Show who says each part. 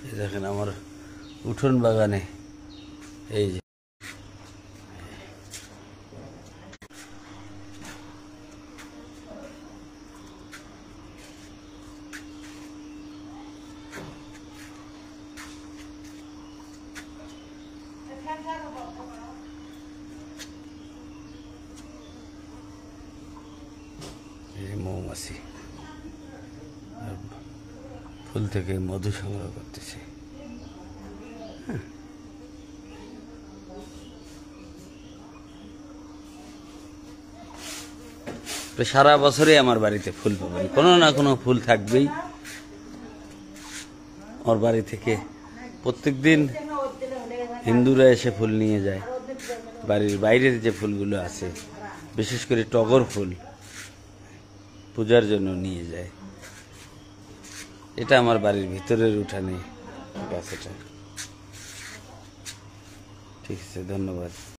Speaker 1: এই দেখেন আমার উঠোন বাগানে এই যে মৌমাছি ফুল থেকে মধু সংগ্রহ করতেছে। সারা বছরই আমার বাড়িতে ফুল পাবেন, কোনো না কোনো ফুল থাকবেই। আমার বাড়ি থেকে প্রত্যেকদিন হিন্দুরা এসে ফুল নিয়ে যায়। বাড়ির বাইরের যে ফুলগুলো আছে, বিশেষ করে টগর ফুল পূজার জন্য নিয়ে যায়। এটা আমার বাড়ির ভিতরের উঠানে গাছটা। ঠিক আছে, ধন্যবাদ।